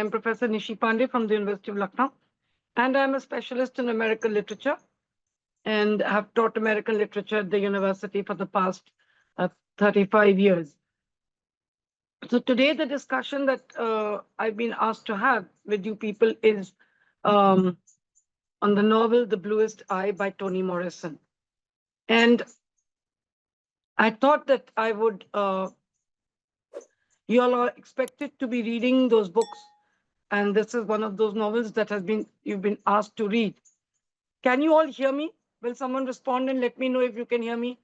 I'm Professor Nishi Pandey from the University of Lucknow, and I'm a specialist in American literature and have taught American literature at the university for the past 35 years. So today, the discussion that I've been asked to have with you people is on the novel The Bluest Eye by Toni Morrison. And I thought that I would, you all are expected to be reading those books. And this is one of those novels that you've been asked to read. Can you all hear me? Will someone respond and let me know if you can hear me?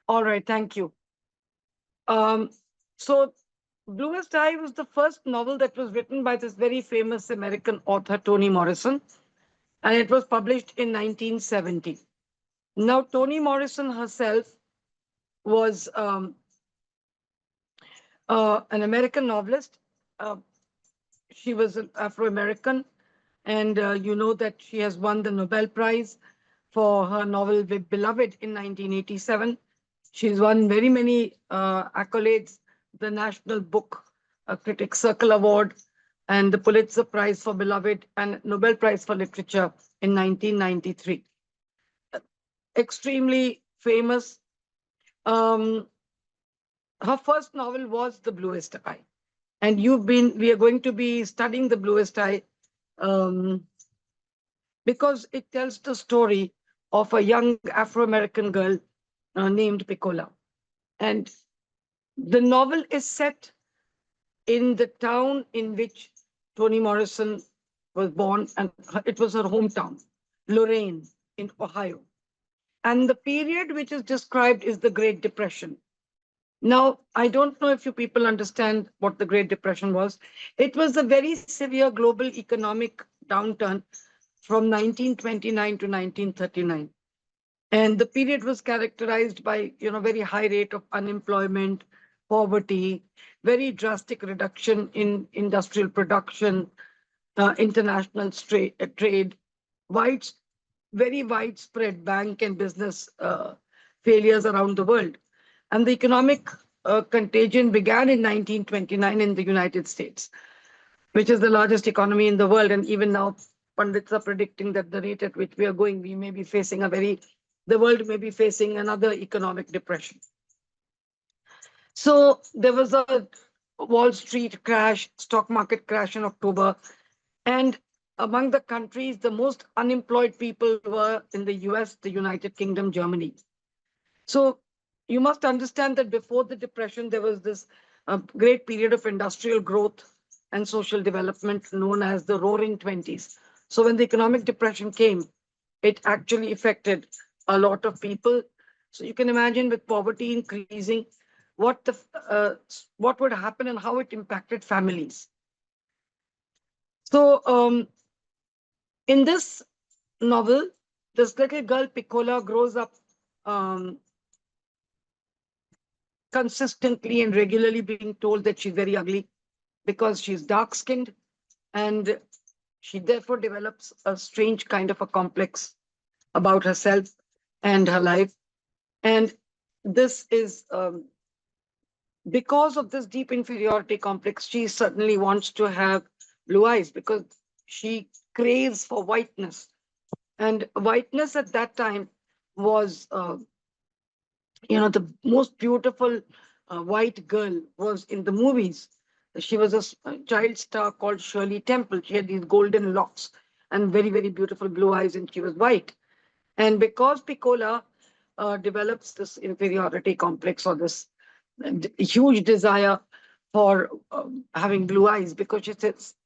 All right, thank you. So Bluest Eye was the first novel that was written by this very famous American author, Toni Morrison, and it was published in 1970. Now, Toni Morrison herself was an American novelist. She was an Afro-American, and you know that she has won the Nobel Prize for her novel Beloved in 1987. She's won very many accolades, the National Book Critics Circle Award, and the Pulitzer Prize for Beloved, and Nobel Prize for Literature in 1993. Extremely famous. Her first novel was The Bluest Eye. And we are going to be studying The Bluest Eye because it tells the story of a young Afro-American girl named Piccola. And the novel is set in the town in which Toni Morrison was born, and it was her hometown, Lorain in Ohio. And the period which is described is the Great Depression. Now, I don't know if you people understand what the Great Depression was. It was a very severe global economic downturn from 1929 to 1939. And the period was characterized by, very high rate of unemployment, poverty, very drastic reduction in industrial production, international trade, very widespread bank and business failures around the world. And the economic contagion began in 1929 in the United States, which is the largest economy in the world. And even now, pundits are predicting that the rate at which we are going, we may be facing the world may be facing another economic depression. So there was a Wall Street crash, stock market crash in October. And among the countries, the most unemployed people were in the US, the United Kingdom, Germany. So you must understand that before the Depression, there was this great period of industrial growth and social development known as the Roaring Twenties. So when the economic depression came, it actually affected a lot of people. So you can imagine with poverty increasing, what would happen and how it impacted families. So in this novel, this little girl, Piccola, grows up consistently and regularly being told that she's very ugly because she's dark-skinned, and she therefore develops a strange kind of a complex about herself and her life. And this is because of this deep inferiority complex, she certainly wants to have blue eyes because she craves for whiteness. And whiteness at that time was the most beautiful white girl was in the movies. She was a child star called Shirley Temple. She had these golden locks and very, very beautiful blue eyes, and she was white. And because Piccola develops this inferiority complex or this huge desire for having blue eyes, because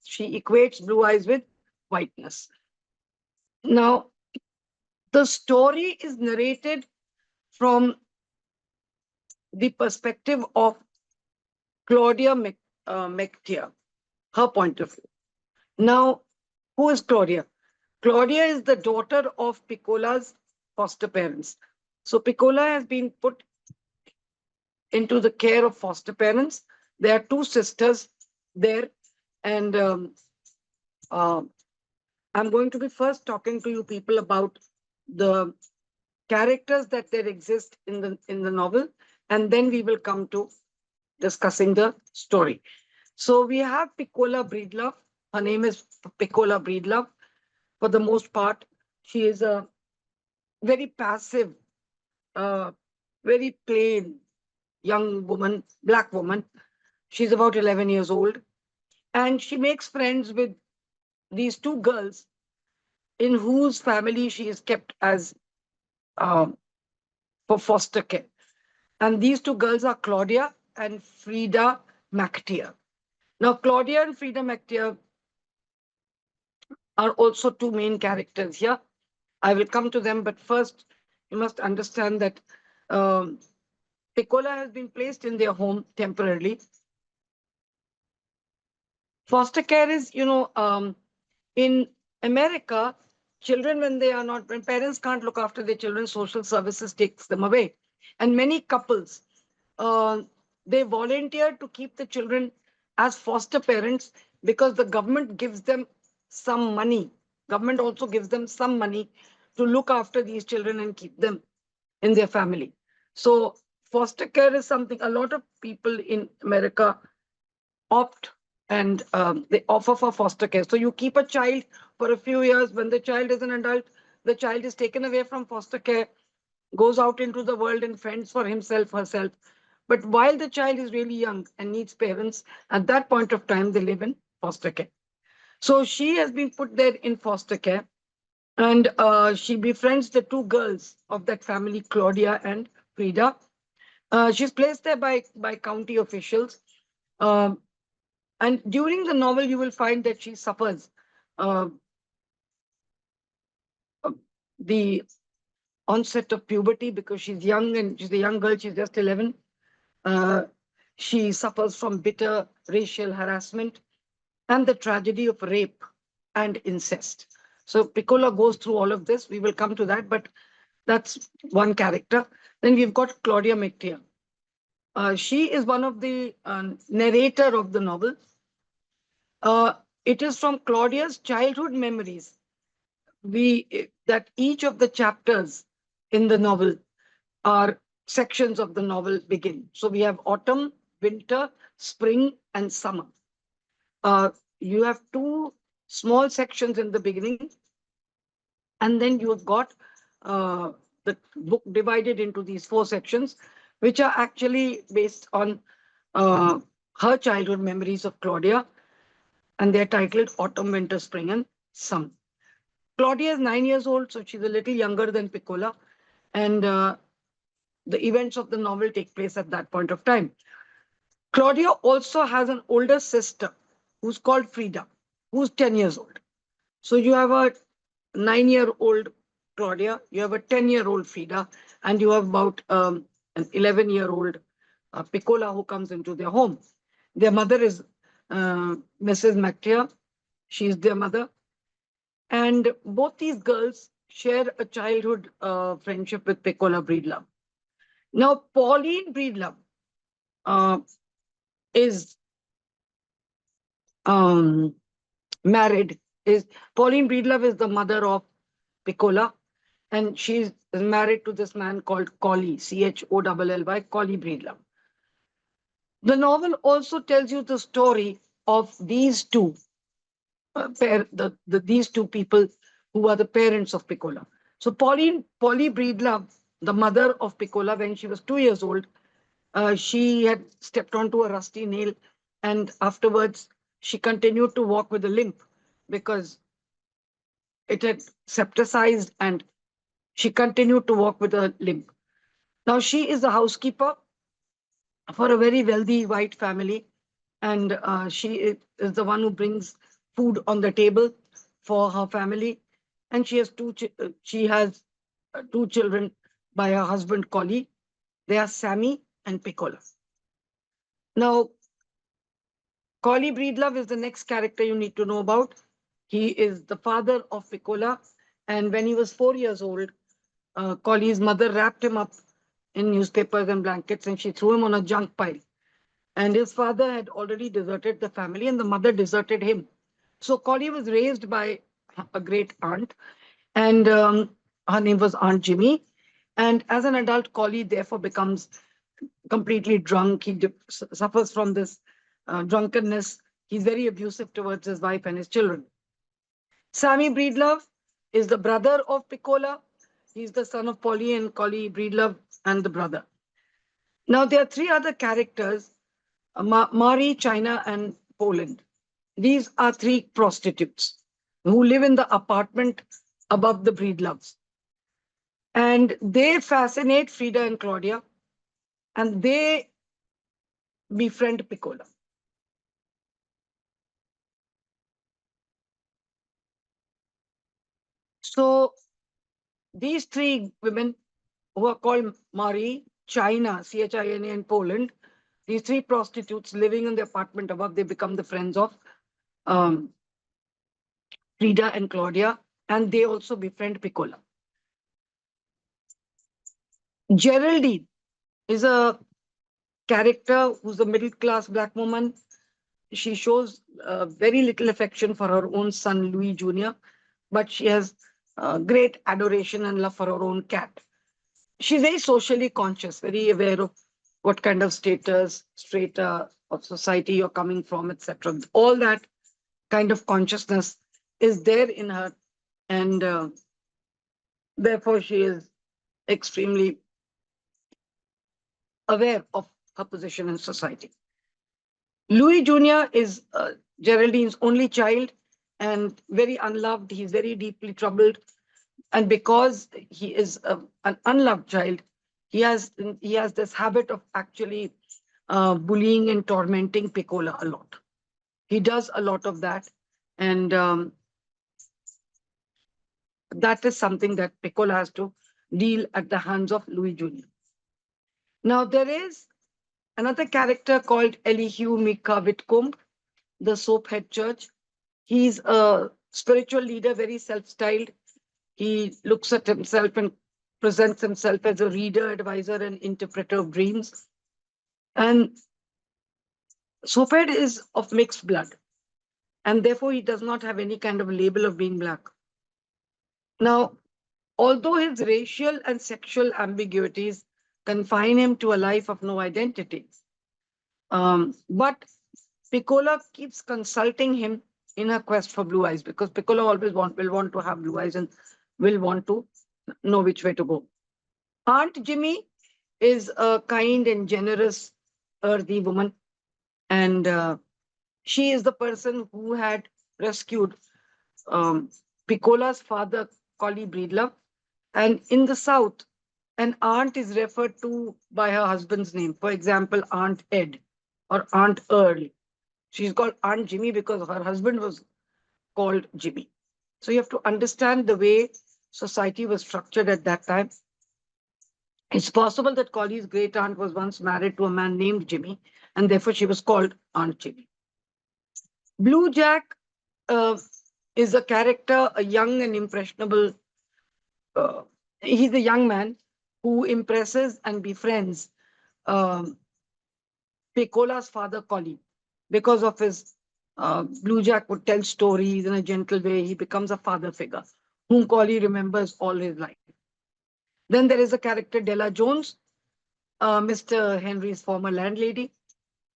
she equates blue eyes with whiteness. Now, the story is narrated from the perspective of Claudia McTeer, her point of view. Now, who is Claudia? Claudia is the daughter of Piccola's foster parents. So Piccola has been put into the care of foster parents. There are two sisters there. And I'm going to be first talking to you people about the characters that there exist in the novel, and then we will come to discussing the story. So we have Piccola Breedlove. Her name is Piccola Breedlove. For the most part, she is a very passive, uh, very plain young woman, black woman. She's about 11 years old. And she makes friends with these two girls in whose family she is kept as um, for foster care. And these two girls are Claudia and Frida McTeer. Now, Claudia and Frida McTeer are also two main characters here. I will come to them, but first, you must understand that um, Piccola has been placed in their home temporarily. Foster care is, in America, children, when they are not, when parents can't look after their children, social services takes them away. And many couples, uh, they volunteer to keep the children as foster parents because the government gives them some money. Government also gives them some money to look after these children and keep them in their family. So foster care is something a lot of people in America opt and they offer for foster care. So you keep a child for a few years. When the child is an adult, the child is taken away from foster care, goes out into the world and fends for himself, herself. But while the child is really young and needs parents, at that point of time, they live in foster care. So she has been put there in foster care, and she befriends the two girls of that family, Claudia and Frida. She's placed there by county officials. Um, and during the novel, you will find that she suffers uh, uh, the onset of puberty because she's young and she's a young girl, she's just 11. Uh, she suffers from bitter racial harassment and the tragedy of rape and incest. So Piccola goes through all of this. We will come to that, but that's one character. Then we've got Claudia McTeer. She is one of the narrator of the novel. Uh, it is from Claudia's childhood memories that each of the chapters in the novel are sections of the novel begin. So we have autumn, winter, spring, and summer. You have two small sections in the beginning, and then you have got uh, the book divided into these four sections, which are actually based on uh, her childhood memories of Claudia, and they're titled Autumn, Winter, Spring, and Summer. Claudia is 9 years old, so she's a little younger than Piccola, and the events of the novel take place at that point of time. Claudia also has an older sister who's called Frida, who's 10 years old. So you have a 9-year-old Claudia, you have a 10-year-old Frida, and you have about an 11-year-old Piccola who comes into their home. Their mother is Mrs. McTeer. She's their mother. And both these girls share a childhood friendship with Piccola Breedlove. Now, Pauline Breedlove uh, is um, married. Is Pauline Breedlove is the mother of Piccola, and she's married to this man called Collie, Chollly, Collie Breedlove. The novel also tells you the story of these two these two people who are the parents of Piccola. So Polly Breedlove, the mother of Piccola, when she was 2 years old, she had stepped onto a rusty nail, and afterwards she continued to walk with a limp because it had septicized, and she continued to walk with a limp. Now she is a housekeeper for a very wealthy white family, and she is the one who brings food on the table for her family. And she has two children by her husband Collie. They are Sammy and Piccola. Now, Collie Breedlove is the next character you need to know about. He is the father of Piccola, and when he was 4 years old, Collie's mother wrapped him up in newspapers and blankets, and she threw him on a junk pile. And his father had already deserted the family, and the mother deserted him. So Collie was raised by a great aunt, and her name was Aunt Jimmy. And as an adult, Collie therefore becomes completely drunk. He suffers from this drunkenness. He's very abusive towards his wife and his children. Sammy Breedlove is the brother of Piccola. He's the son of Polly and Collie Breedlove and the brother. Now, there are three other characters, Mari, China, and Poland. These are three prostitutes who live in the apartment above the Breedloves. And they fascinate Frida and Claudia, and they befriend Piccola. So these three women who are called Mari, China, China, and Poland, these three prostitutes living in the apartment above, they become the friends of um, Frida and Claudia, and they also befriend Piccola. Geraldine is a character who's a middle class black woman. She shows very little affection for her own son, Louis Jr., but she has great adoration and love for her own cat. She's very socially conscious, very aware of what kind of status, strata of society you're coming from, etc. All that kind of consciousness is there in her, and therefore she is extremely aware of her position in society. Louis Jr. is Geraldine's only child and very unloved. He's very deeply troubled. And because he is an unloved child, he has this habit of actually bullying and tormenting Piccola a lot. He does a lot of that. And that is something that Piccola has to deal at the hands of Louis Jr. Now, there is another character called Elihu Mika Whitcomb, the Soaphead Church. He's a spiritual leader, very self-styled. He looks at himself and presents himself as a reader, advisor, and interpreter of dreams. And Soaphead is of mixed blood, and therefore he does not have any kind of label of being black. Now, although his racial and sexual ambiguities confine him to a life of no identity, but Piccola keeps consulting him in her quest for blue eyes, because Piccola always will want to have blue eyes and will want to know which way to go. Aunt Jimmy is a kind and generous, earthy woman, and she is the person who had rescued Piccola's father, Collie Breedlove. And in the South, an aunt is referred to by her husband's name. For example, Aunt Ed or Aunt Earl. She's called Aunt Jimmy because her husband was called Jimmy. So you have to understand the way society was structured at that time. It's possible that Collie's great aunt was once married to a man named Jimmy, and therefore she was called Aunt Jimmy. Blue Jack is a character, a young and impressionable. He's a young man who impresses and befriends Piccola's father, Collie. Because of his Blue Jack would tell stories in a gentle way. He becomes a father figure whom Collie remembers all his life. Then there is a character, Della Jones, Mr. Henry's former landlady.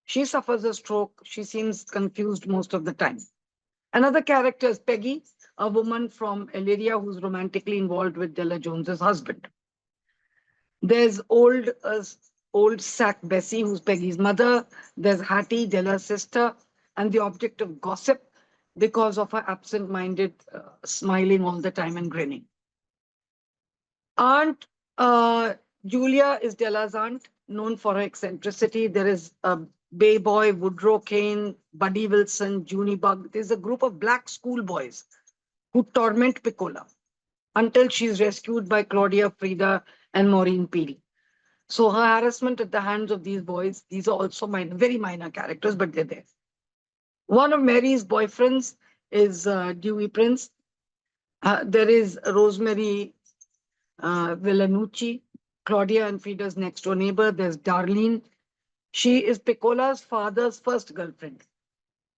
She suffers a stroke. She seems confused most of the time. Another character is Peggy, a woman from Elyria who's romantically involved with Della Jones's husband. There's old sack Bessie, who's Peggy's mother. There's Hattie, Della's sister, and the object of gossip because of her absent-minded smiling all the time and grinning. Aunt Julia is Della's aunt, known for her eccentricity. There is Bay Boy, Woodrow Kane, Buddy Wilson, Junie Bug. There's a group of black schoolboys who torment Piccola until she's rescued by Claudia, Frida, and Maureen Peary. So her harassment at the hands of these boys, these are also very minor characters, but they're there. One of Mary's boyfriends is Dewey Prince. There is Rosemary Villanucci, Claudia and Frida's next door neighbor. There's Darlene. She is Piccola's father's first girlfriend.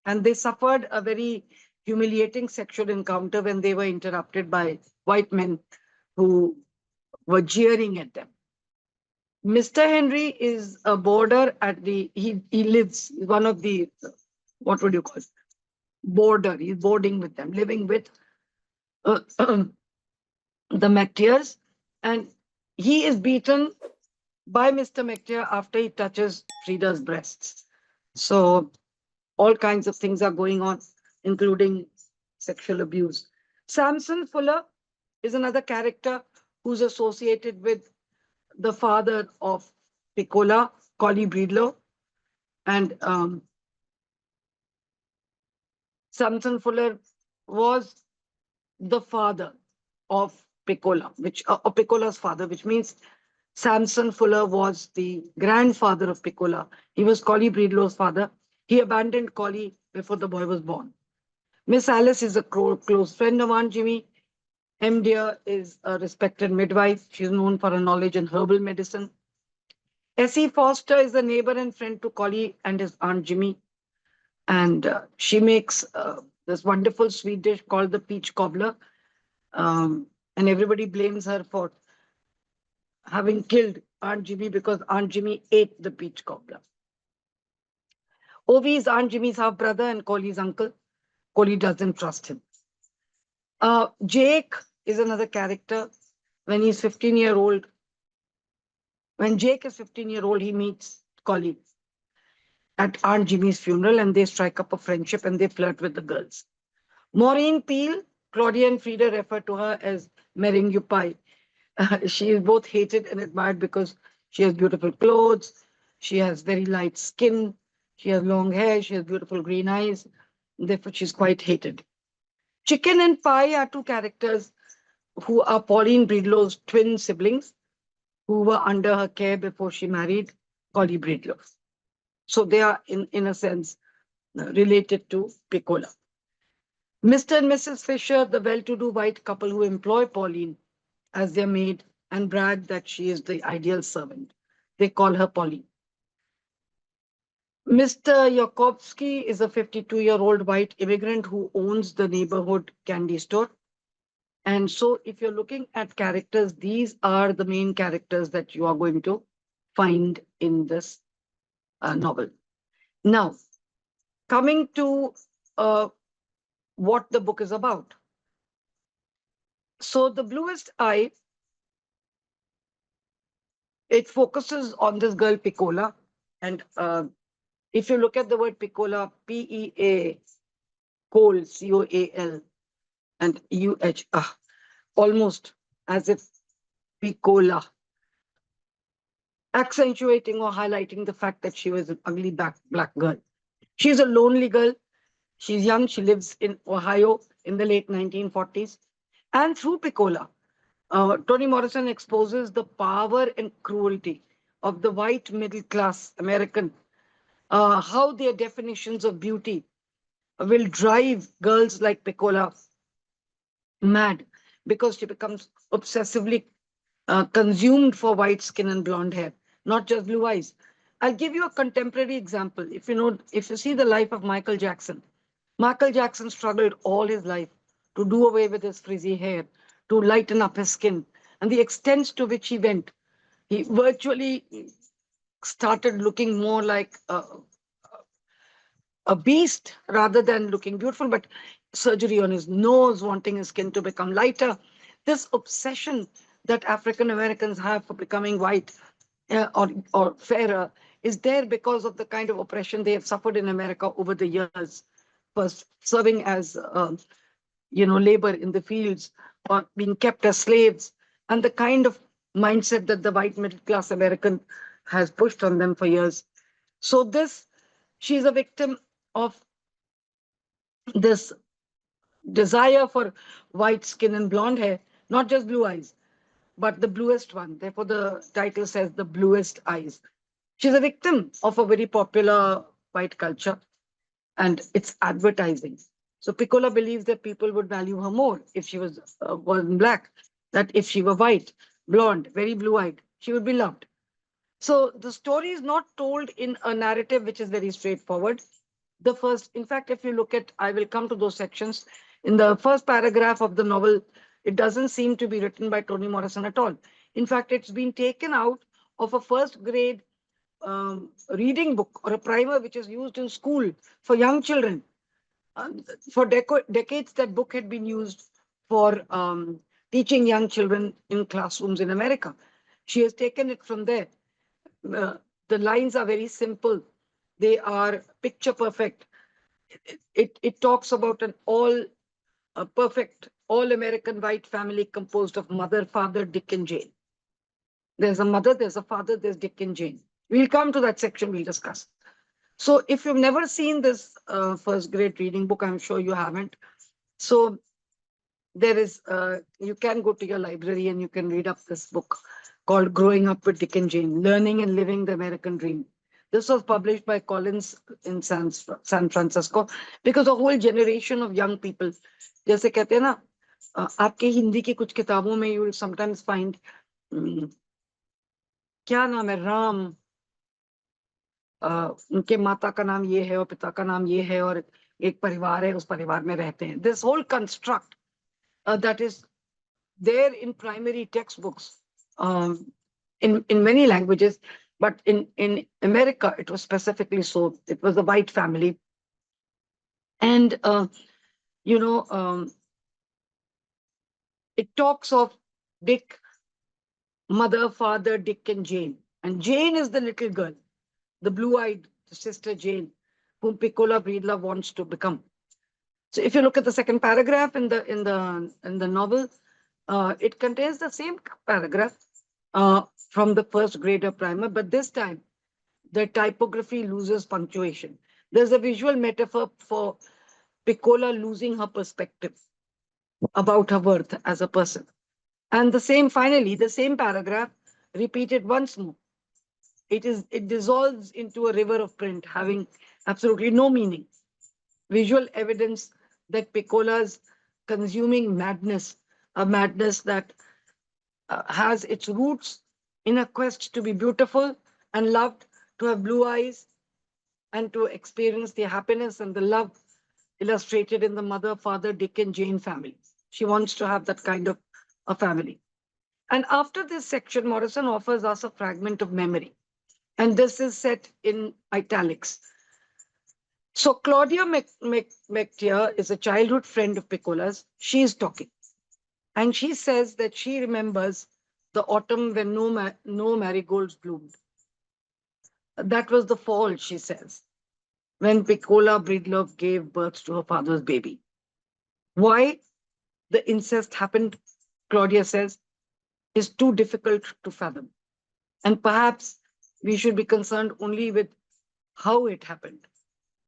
And they suffered a very humiliating sexual encounter when they were interrupted by white men who were jeering at them. Mr. Henry is a boarder at he lives, one of the, what would you call it? Boarder. He's boarding with them, living with uh, the McTears. And he is beaten by Mr. McTeer after he touches Frida's breasts. So all kinds of things are going on, including sexual abuse. Samson Fuller is another character who's associated with the father of Piccola, Collie Breedlove. And Samson Fuller was the father of Piccola, Piccola's father, which means Samson Fuller was the grandfather of Piccola. He was Collie Breedlove's father. He abandoned Collie before the boy was born. Miss Alice is a close friend of Aunt Jimmy. M. Dear is a respected midwife. She's known for her knowledge in herbal medicine. Essie Foster is a neighbor and friend to Collie and his Aunt Jimmy. And she makes this wonderful sweet dish called the peach cobbler. And everybody blames her for having killed Aunt Jimmy because Aunt Jimmy ate the peach cobbler. Ovi is Aunt Jimmy's half brother and Collie's uncle. Collie doesn't trust him. Jake is another character. When he's 15-year-old, when Jake is 15-year-old, he meets Collie at Aunt Jimmy's funeral and they strike up a friendship and they flirt with the girls. Maureen Peel, Claudia and Frida refer to her as Meringue Pie. She is both hated and admired because she has beautiful clothes, she has very light skin, she has long hair, she has beautiful green eyes. Therefore, she's quite hated. Chicken and Pie are two characters who are Pauline Breedlove's twin siblings who were under her care before she married Collie Breedlove. So they are, in a sense, related to Piccola. Mr. and Mrs. Fisher, the well-to-do white couple who employ Pauline as their maid and brag that she is the ideal servant. They call her Pauline. Mr. Yakovsky is a 52-year-old white immigrant who owns the neighborhood candy store. And so if you're looking at characters, these are the main characters that you are going to find in this novel. Now, coming to what the book is about. So the Bluest Eye, it focuses on this girl Piccola. And if you look at the word Piccola, P-E-A, Cole, C-O-A-L, and U-H, almost as if Piccola, accentuating or highlighting the fact that she was an ugly black girl. She's a lonely girl. She's young. She lives in Ohio in the late 1940s. And through Piccola, Toni Morrison exposes the power and cruelty of the white middle class American, how their definitions of beauty will drive girls like Piccola mad because she becomes obsessively consumed for white skin and blonde hair, not just blue eyes. I'll give you a contemporary example. If you see the life of Michael Jackson, Michael Jackson struggled all his life to do away with his frizzy hair, to lighten up his skin, and the extent to which he went, he virtually started looking more like a beast rather than looking beautiful, but surgery on his nose, wanting his skin to become lighter. This obsession that African Americans have for becoming white or fairer is there because of the kind of oppression they have suffered in America over the years, first serving as labor in the fields or being kept as slaves, and the kind of mindset that the white middle class American has pushed on them for years. So she's a victim of this desire for white skin and blonde hair, not just blue eyes, but the bluest one. Therefore, the title says the bluest eyes. She's a victim of a very popular white culture and its advertising. So Piccola believes that people would value her more if she wasn't black, that if she were white, blonde, very blue-eyed, she would be loved. So the story is not told in a narrative which is very straightforward. In fact, if you look at, I will come to those sections, in the first paragraph of the novel, it doesn't seem to be written by Toni Morrison at all. In fact, it's been taken out of a first grade reading book or a primer which is used in school for young children. For decades, that book had been used for teaching young children in classrooms in America. She has taken it from there. The lines are very simple. They are picture perfect. It talks about an all perfect, all American white family composed of mother, father, Dick, and Jane. There's a mother, there's a father, there's Dick and Jane. We'll come to that section, we'll discuss. So if you've never seen this first grade reading book, I'm sure you haven't. So there is, you can go to your library and you can read up this book called Growing Up with Dick and Jane, Learning and Living the American Dream. This was published by Collins in San Francisco, because a whole generation of young people, जैसे कहते हैं ना, आपके हिंदी की कुछ किताबों में you will sometimes find क्या नाम है, राम, उनके माता का नाम ये है और पिता का नाम ये है और एक परिवार है, उस परिवार में रहते हैं. This whole construct that is there in primary textbooks in many languages, but in America it was specifically so. It was a white family, and it talks of Dick, mother, father, Dick, and Jane. And Jane is the little girl, the blue-eyed sister Jane, whom Piccola Breedlove wants to become. So if you look at the second paragraph in the novel, it contains the same paragraph from the first grader primer, but this time the typography loses punctuation. There's a visual metaphor for Piccola losing her perspective about her worth as a person. And the same paragraph repeated once more. It dissolves into a river of print, having absolutely no meaning. Visual evidence that Piccola's consuming madness, a madness that has its roots in a quest to be beautiful and loved, to have blue eyes, and to experience the happiness and the love illustrated in the mother, father, Dick, and Jane family. She wants to have that kind of a family. And after this section, Morrison offers us a fragment of memory. And this is set in italics. So Claudia McTeer is a childhood friend of Piccola's. She is talking. And she says that she remembers the autumn when no marigolds bloomed. That was the fall, she says, when Piccola Breedlove gave birth to her father's baby. Why the incest happened, Claudia says, is too difficult to fathom. And perhaps we should be concerned only with how it happened,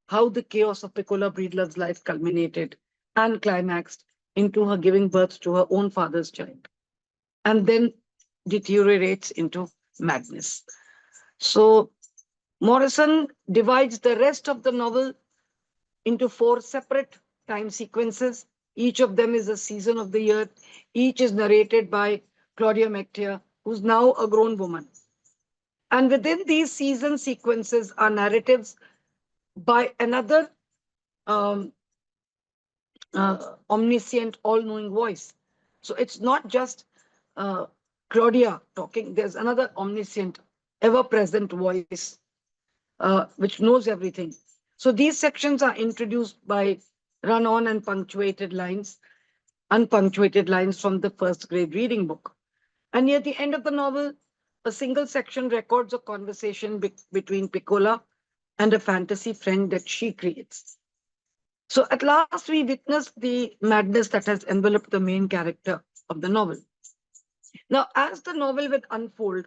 how the chaos of Piccola Breedlove's life culminated and climaxed into her giving birth to her own father's child, and then deteriorates into madness. So Morrison divides the rest of the novel into 4 separate time sequences. Each of them is a season of the year. Each is narrated by Claudia McTeer, who's now a grown woman. And within these season sequences are narratives by another omniscient, all-knowing voice. So it's not just Claudia talking. There's another omniscient, ever-present voice which knows everything. So these sections are introduced by run-on and unpunctuated lines from the first grade reading book. And near the end of the novel, a single section records a conversation between Piccola and a fantasy friend that she creates. So at last, we witness the madness that has enveloped the main character of the novel. Now, as the novel will unfold,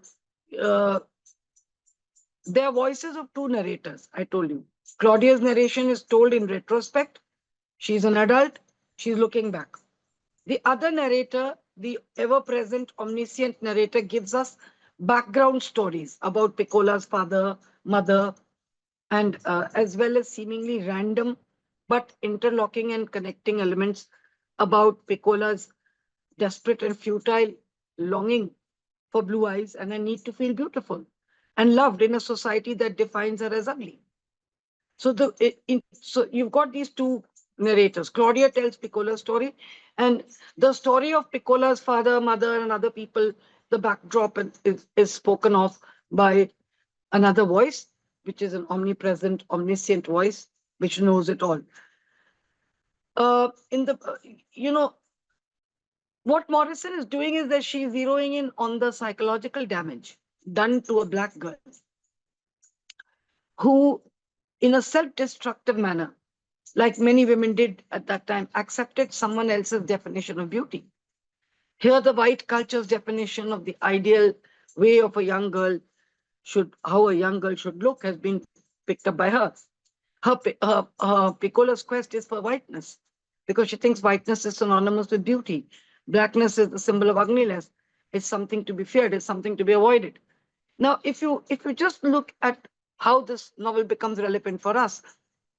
there are voices of 2 narrators, I told you. Claudia's narration is told in retrospect. She's an adult. She's looking back. The other narrator, the ever-present omniscient narrator, gives us background stories about Piccola's father, mother, and as well as seemingly random but interlocking and connecting elements about Piccola's desperate and futile longing for blue eyes and a need to feel beautiful and loved in a society that defines her as ugly. So so you've got these 2 narrators. Claudia tells Piccola's story, and the story of Piccola's father, mother, and other people the backdrop is spoken of by another voice, which is an omnipresent, omniscient voice, which knows it all. In the, you know, what Morrison is doing is that she's zeroing in on the psychological damage done to a black girl who, in a self-destructive manner, like many women did at that time, accepted someone else's definition of beauty. Here, the white culture's definition of the ideal way of a young girl how a young girl should look has been picked up by her. Her Piccola's quest is for whiteness because she thinks whiteness is synonymous with beauty. Blackness is the symbol of ugliness. It's something to be feared. It's something to be avoided. Now, if you just look at how this novel becomes relevant for us,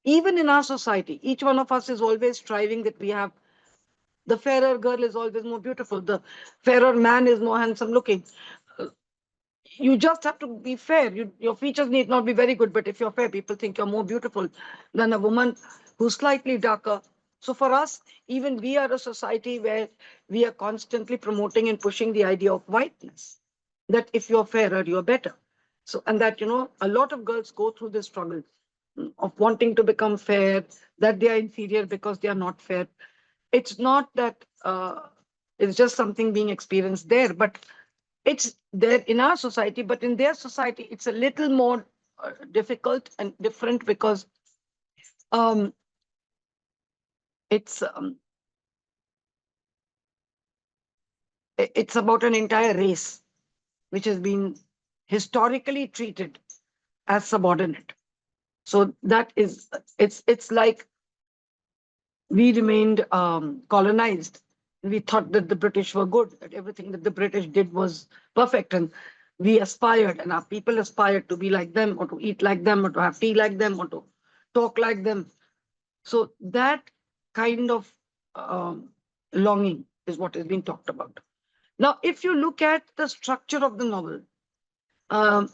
even in our society, each one of us is always striving that we have the fairer girl is always more beautiful. The fairer man is more handsome looking. You just have to be fair. Your features need not be very good, but if you're fair, people think you're more beautiful than a woman who's slightly darker. So for us, even we are a society where we are constantly promoting and pushing the idea of whiteness, that if you're fairer, you're better. So, and that, a lot of girls go through this struggle of wanting to become fair, that they are inferior because they are not fair. It's not that it's just something being experienced there, but it's there in our society, but in their society, it's a little more difficult and different because um, it's um, it's about an entire race which has been historically treated as subordinate. So that is it's like we remained colonized. We thought that the British were good, that everything that the British did was perfect, and we aspired, and our people aspired to be like them, or to eat like them, or to have tea like them, or to talk like them. So that kind of longing is what is being talked about. Now, if you look at the structure of the novel, um,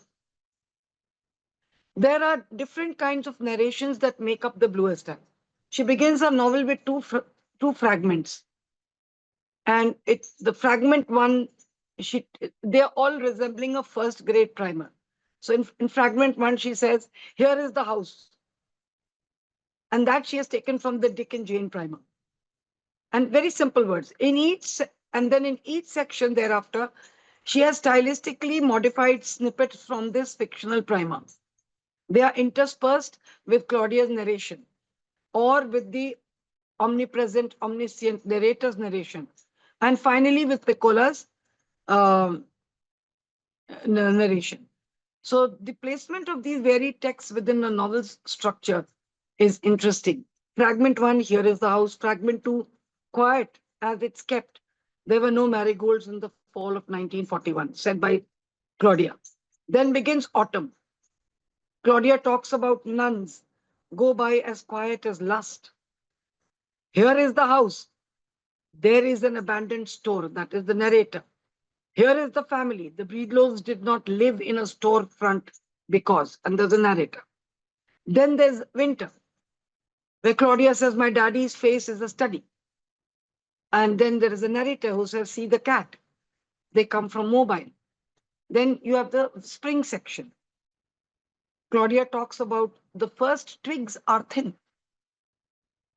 there are different kinds of narrations that make up the Bluest Eye. She begins her novel with two fragments, and it's the fragment one. They're all resembling a first grade primer. So in fragment one, she says, "Here is the house," and that she has taken from the Dick and Jane primer. And very simple words. And then in each section thereafter, she has stylistically modified snippets from this fictional primer. They are interspersed with Claudia's narration or with the omnipresent, omniscient narrator's narration. And finally, with Piccola's um, narration. So the placement of these varied texts within a novel's structure is interesting. Fragment one, here is the house. Fragment two, quiet as it's kept. There were no marigolds in the fall of 1941, said by Claudia. Then begins autumn. Claudia talks about nuns go by as quiet as lust. Here is the house. There is an abandoned store. That is the narrator. Here is the family. The Breedloves did not live in a storefront because, and there's a narrator. Then there's winter, where Claudia says, my daddy's face is a study. And then there is a narrator who says, see the cat. They come from mobile. Then you have the spring section. Claudia talks about the first twigs are thin.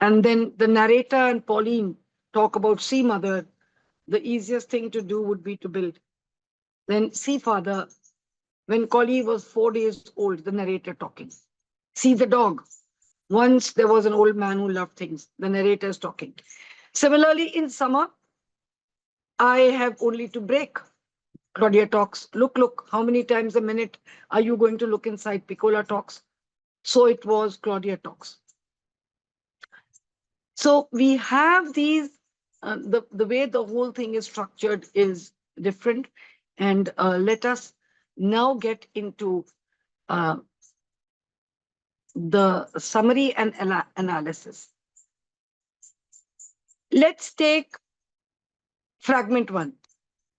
And then the narrator and Pauline talk about see mother. The easiest thing to do would be to build. Then see father. When Collie was 4 days old, the narrator talking. See the dog. Once there was an old man who loved things. The narrator is talking. Similarly, in summer, I have only to break. Claudia talks. Look, how many times a minute are you going to look inside? Piccola talks. So it was Claudia talks. So we have these, the way the whole thing is structured is different. And let us now get into the summary and analysis. Let's take fragment one.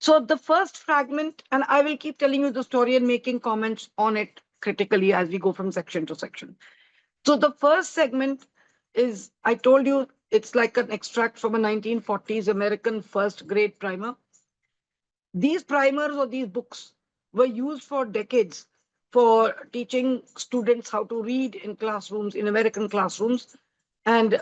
So the first fragment, and I will keep telling you the story and making comments on it critically as we go from section to section. So the first segment is, I told you, it's like an extract from a 1940s American first grade primer. These primers or these books were used for decades for teaching students how to read in classrooms, in American classrooms. And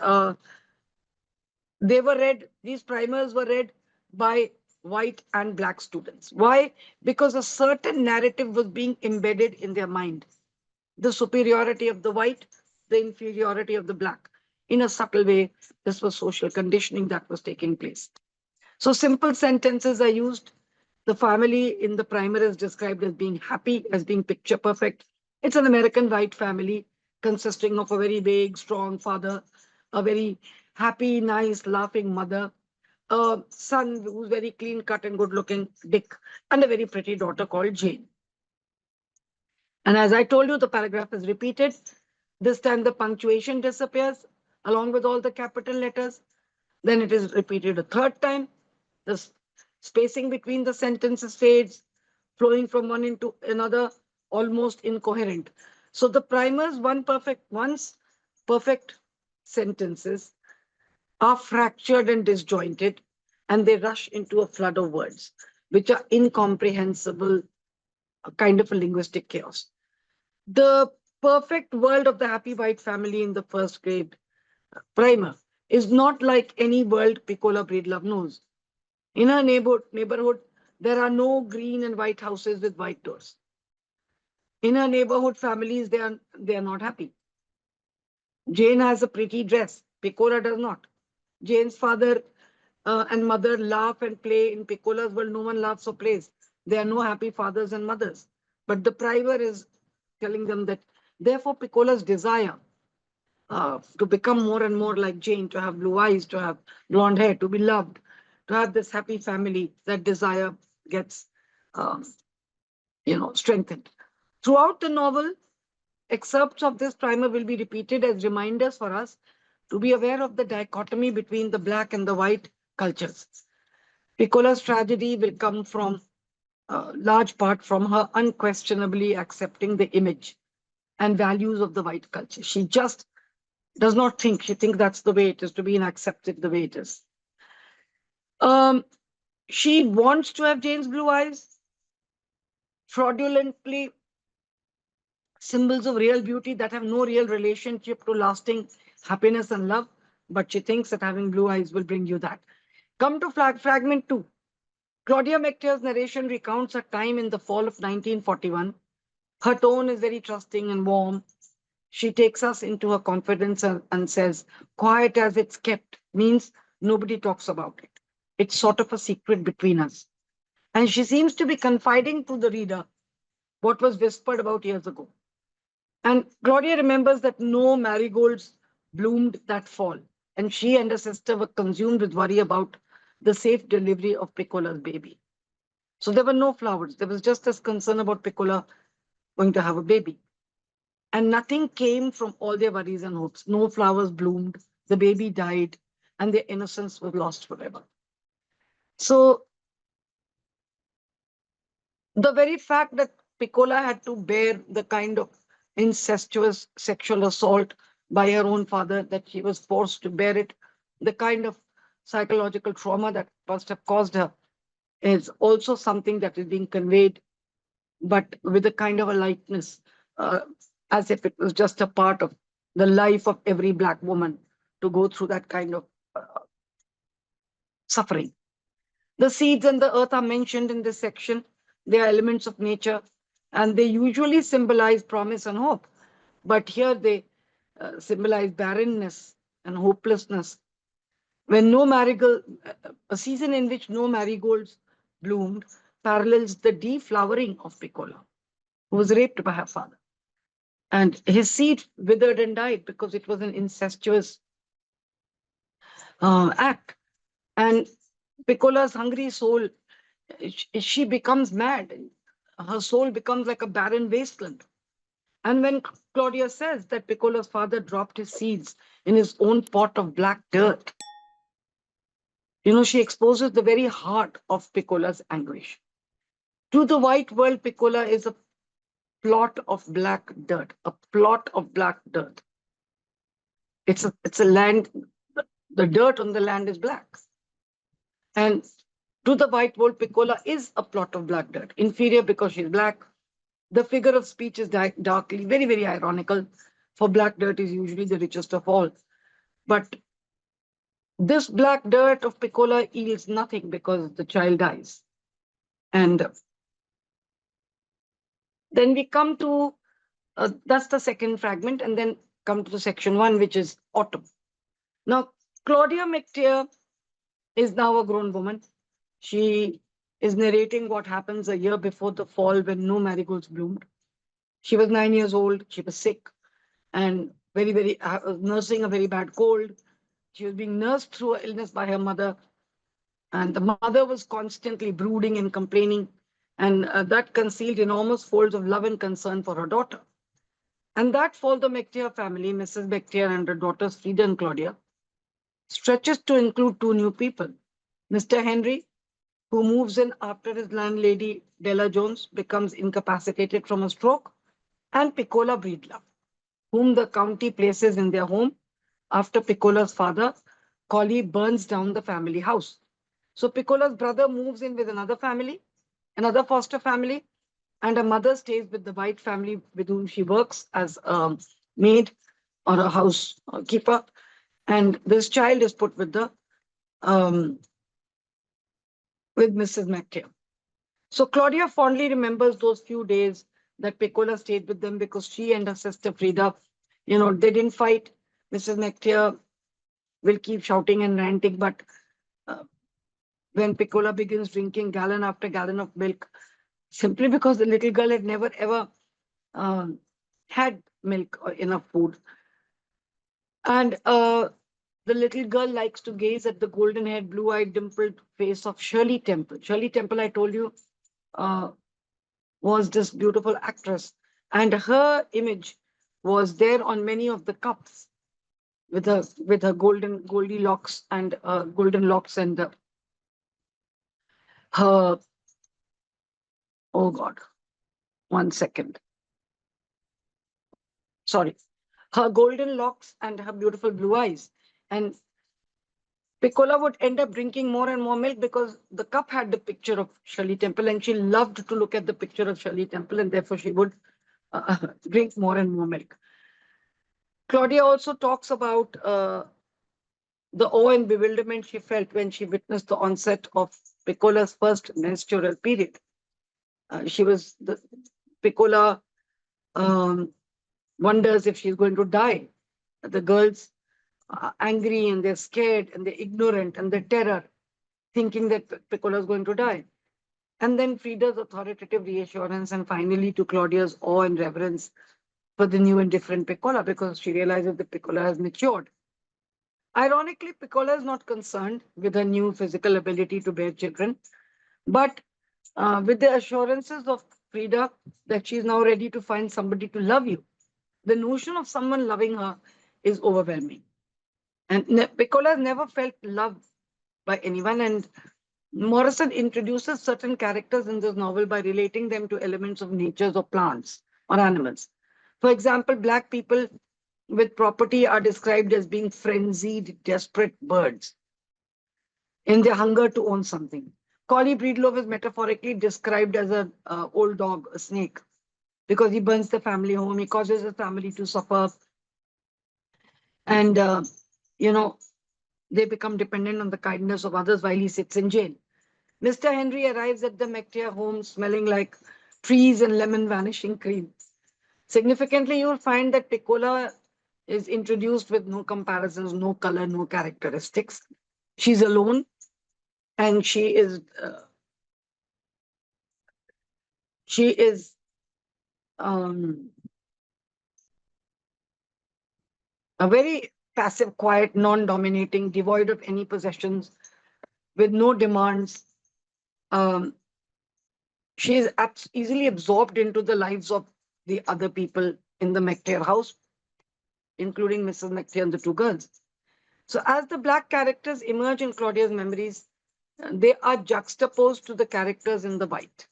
these primers were read by white and black students. Why? Because a certain narrative was being embedded in their mind. The superiority of the white, the inferiority of the black. In a subtle way, this was social conditioning that was taking place. So simple sentences are used. The family in the primer is described as being happy, as being picture perfect. It's an American white family consisting of a very big, strong father, a very happy, nice, laughing mother, a son who's very clean cut and good looking, Dick, and a very pretty daughter called Jane. And as I told you, the paragraph is repeated. This time the punctuation disappears along with all the capital letters. Then it is repeated a third time. The spacing between the sentences fades, flowing from one into another, almost incoherent. So the primers, once perfect sentences are fractured and disjointed, and they rush into a flood of words, which are incomprehensible, a kind of a linguistic chaos. The perfect world of the happy white family in the first grade primer is not like any world Piccola Breedlove knows. In her neighborhood, there are no green and white houses with white doors. In her neighborhood families, they are not happy. Jane has a pretty dress. Piccola does not. Jane's father and mother laugh and play. In Piccola's world, no one laughs or plays. There are no happy fathers and mothers. But the primer is telling them that, therefore, Piccola's desire to become more and more like Jane, to have blue eyes, to have blonde hair, to be loved, to have this happy family, that desire gets, um, strengthened. Throughout the novel, excerpts of this primer will be repeated as reminders for us to be aware of the dichotomy between the black and the white cultures. Piccola's tragedy will come from large part from her unquestionably accepting the image and values of the white culture. She just does not think, she thinks that's the way it is to be and accept it the way it is. She wants to have Jane's blue eyes, fraudulently symbols of real beauty that have no real relationship to lasting happiness and love, but she thinks that having blue eyes will bring you that. Come to fragment 2. Claudia McTeer's narration recounts a time in the fall of 1941. Her tone is very trusting and warm. She takes us into her confidence and says, quiet as it's kept means nobody talks about it. It's sort of a secret between us. And she seems to be confiding to the reader what was whispered about years ago. And Claudia remembers that no marigolds bloomed that fall, and she and her sister were consumed with worry about the safe delivery of Piccola's baby. So there were no flowers. There was just this concern about Piccola going to have a baby. And nothing came from all their worries and hopes. No flowers bloomed, the baby died, and their innocence was lost forever. So the very fact that Piccola had to bear the kind of incestuous sexual assault by her own father, that she was forced to bear it, the kind of psychological trauma that must have caused her, is also something that is being conveyed, but with a kind of a lightness, uh, as if it was just a part of the life of every Black woman to go through that kind of suffering. The seeds and the earth are mentioned in this section. They are elements of nature, and they usually symbolize promise and hope. But here they symbolize barrenness and hopelessness. When no marigold, a season in which no marigolds bloomed, parallels the deflowering of Piccola, who was raped by her father. And his seed withered and died because it was an incestuous act. And Piccola's hungry soul, she becomes mad. Her soul becomes like a barren wasteland. And when Claudia says that Piccola's father dropped his seeds in his own pot of black dirt, she exposes the very heart of Piccola's anguish. To the white world, Piccola is a plot of black dirt, a plot of black dirt. It's a land, the dirt on the land is black. And To the white world, Piccola is a plot of black dirt, inferior because she's black. The figure of speech is darkly, very, very ironical. For black dirt is usually the richest of all. But this black dirt of Piccola yields nothing because the child dies. And then we come to, that's the second fragment, and then come to the section one, which is autumn. Now, Claudia McTeer is now a grown woman. She is narrating what happens a year before the fall when no marigolds bloomed. She was 9 years old. She was sick and very, very nursing a very bad cold. She was being nursed through her illness by her mother. And the mother was constantly brooding and complaining. And that concealed enormous folds of love and concern for her daughter. And that fall, the McTeer family, Mrs. McTeer and her daughters Frida and Claudia, stretches to include two new people. Mr. Henry, who moves in after his landlady Della Jones becomes incapacitated from a stroke, and Piccola Breedlove, whom the county places in their home after Piccola's father, Collie, burns down the family house. So Piccola's brother moves in with another family, another foster family, and her mother stays with the white family with whom she works as a maid or a housekeeper. And this child is put um, with Mrs. McTeer. So Claudia fondly remembers those few days that Piccola stayed with them because she and her sister Frida, they didn't fight. Mrs. McTeer will keep shouting and ranting, but uh, when Piccola begins drinking gallon after gallon of milk, simply because the little girl had never ever um, had milk or enough food. And the little girl likes to gaze at the golden haired, blue eyed, dimpled face of Shirley Temple. Shirley Temple, I told you, uh, was this beautiful actress. And her image was there on many of the cups with her goldy locks and golden locks and her, oh God, 1 second. Sorry. Her golden locks and her beautiful blue eyes. And Piccola would end up drinking more and more milk because the cup had the picture of Shirley Temple, and she loved to look at the picture of Shirley Temple, and therefore she would drink more and more milk. Claudia also talks about the awe and bewilderment she felt when she witnessed the onset of Piccola's first menstrual period. Piccola um, wonders if she's going to die. The girls are angry and they're scared and they're ignorant and they're terror, thinking that Piccola is going to die. And then Frida's authoritative reassurance, and finally to Claudia's awe and reverence for the new and different Piccola, because she realizes that Piccola has matured. Ironically, Piccola is not concerned with her new physical ability to bear children, but with the assurances of Frida that she is now ready to find somebody to love you. The notion of someone loving her is overwhelming. And Piccola has never felt love by anyone. And Morrison introduces certain characters in this novel by relating them to elements of natures or plants or animals. For example, black people with property are described as being frenzied, desperate birds in their hunger to own something. Collie Breedlove is metaphorically described as an old dog, a snake, because he burns the family home, he causes the family to suffer, and they become dependent on the kindness of others while he sits in jail. Mr. Henry arrives at the McTeer home smelling like trees and lemon vanishing cream. Significantly, you'll find that Piccola is introduced with no comparisons, no color, no characteristics. She's alone, and she is um, a very passive, quiet, non-dominating, devoid of any possessions, with no demands. Um, she is easily absorbed into the lives of the other people in the McTeer house, including Mrs. McTeer and the two girls. So as the black characters emerge in Claudia's memories, they are juxtaposed to the characters in the white.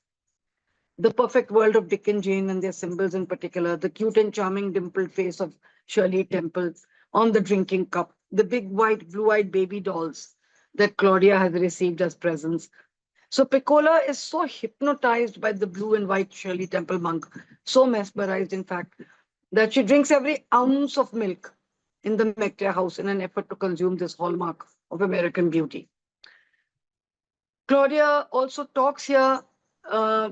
The perfect world of Dick and Jane and their symbols in particular, the cute and charming dimpled face of Shirley Temple on the drinking cup, the big white blue-eyed baby dolls that Claudia has received as presents, So Piccola is so hypnotized by the blue and white Shirley Temple monk, so mesmerized, in fact, that she drinks every ounce of milk in the Mectre house in an effort to consume this hallmark of American beauty. Claudia also talks here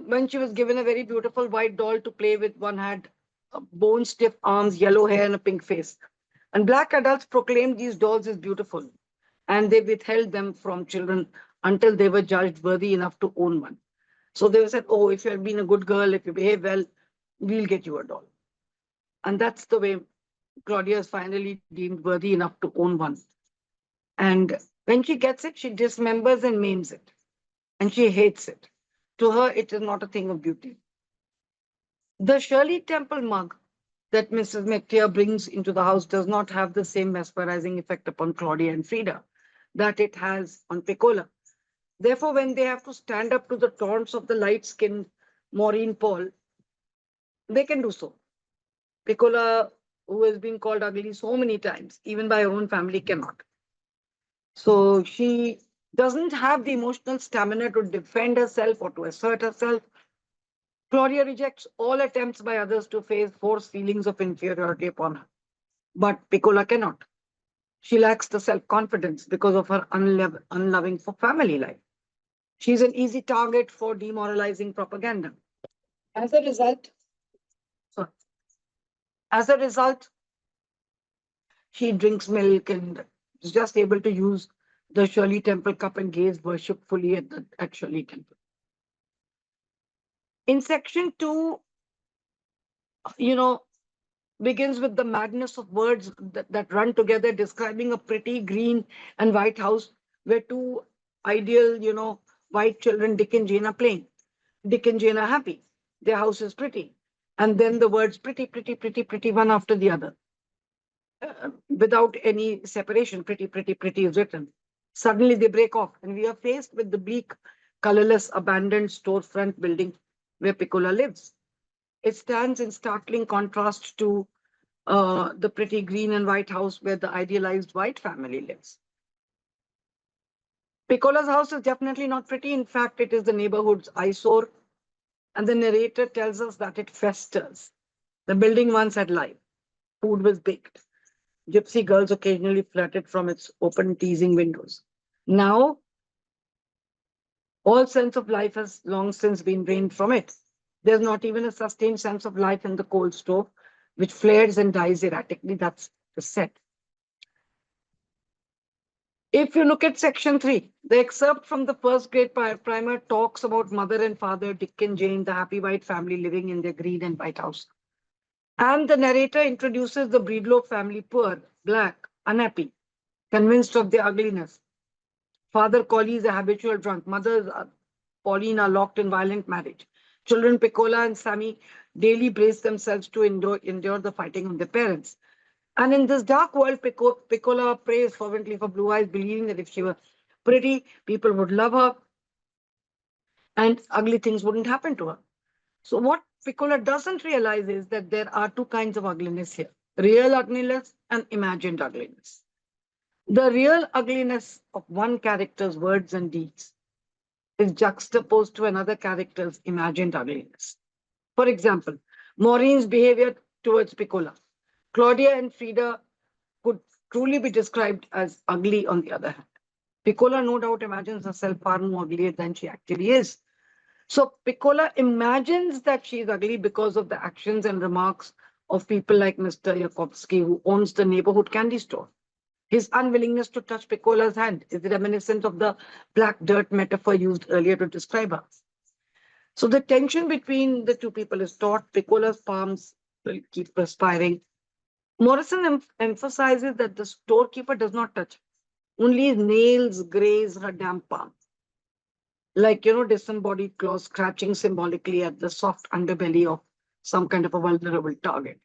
when she was given a very beautiful white doll to play with. One had bone stiff arms, yellow hair, and a pink face. And black adults proclaimed these dolls as beautiful, and they withheld them from children until they were judged worthy enough to own one. So they said, oh, if you have been a good girl, if you behave well, we'll get you a doll. And that's the way Claudia is finally deemed worthy enough to own one. And when she gets it, she dismembers and maims it. And she hates it. To her, it is not a thing of beauty. The Shirley Temple mug that Mrs. McTeer brings into the house does not have the same mesmerizing effect upon Claudia and Frida that it has on Piccola. Therefore, when they have to stand up to the taunts of the light-skinned Maureen Paul, they can do so. Piccola, who has been called ugly so many times, even by her own family, cannot. So she doesn't have the emotional stamina to defend herself or to assert herself. Claudia rejects all attempts by others to force feelings of inferiority upon her. But Piccola cannot. She lacks the self-confidence because of her unloving for family life. She's an easy target for demoralizing propaganda. As a result, sorry, as a result, she drinks milk and is just able to use the Shirley Temple cup and gaze worshipfully at Shirley Temple. In section 2, you know, begins with the madness of words that run together, describing a pretty green and white house where two ideal, white children, Dick and Jane, are playing. Dick and Jane are happy. Their house is pretty. And then the words pretty, pretty, pretty, pretty, one after the other, without any separation. Pretty, pretty, pretty is written. Suddenly they break off, and we are faced with the bleak, colorless, abandoned storefront building where Piccola lives. It stands in startling contrast to the pretty green and white house where the idealized white family lives. Piccola's house is definitely not pretty. In fact, it is the neighborhood's eyesore. And the narrator tells us that it festers. The building once had life. Food was baked. Gypsy girls occasionally flirted from its open, teasing windows. Now, all sense of life has long since been drained from it. There's not even a sustained sense of life in the coal stove, which flares and dies erratically. That's the set. If you look at section 3, the excerpt from the first grade primer talks about mother and father, Dick and Jane, the happy white family living in their green and white house. And the narrator introduces the Breedlove family, poor, black, unhappy, convinced of their ugliness. Father Collie is a habitual drunk. Mother Pauline are locked in violent marriage. Children Piccola and Sammy daily brace themselves to endure the fighting of their parents. And in this dark world, Piccola prays fervently for Blue Eyes, believing that if she were pretty, people would love her and ugly things wouldn't happen to her. So what Piccola doesn't realize is that there are two kinds of ugliness here: real ugliness and imagined ugliness. The real ugliness of one character's words and deeds is juxtaposed to another character's imagined ugliness. For example, Maureen's behavior towards Piccola. Claudia and Frida could truly be described as ugly on the other hand. Piccola no doubt imagines herself far more uglier than she actually is. So Piccola imagines that she is ugly because of the actions and remarks of people like Mr. Yakovsky, who owns the neighborhood candy store. His unwillingness to touch Piccola's hand is reminiscent of the black dirt metaphor used earlier to describe her. So the tension between the two people is taut. Piccola's palms will keep perspiring. Morrison emphasizes that the storekeeper does not touch. Only his nails graze her damp palm. Like, disembodied claws scratching symbolically at the soft underbelly of some kind of a vulnerable target.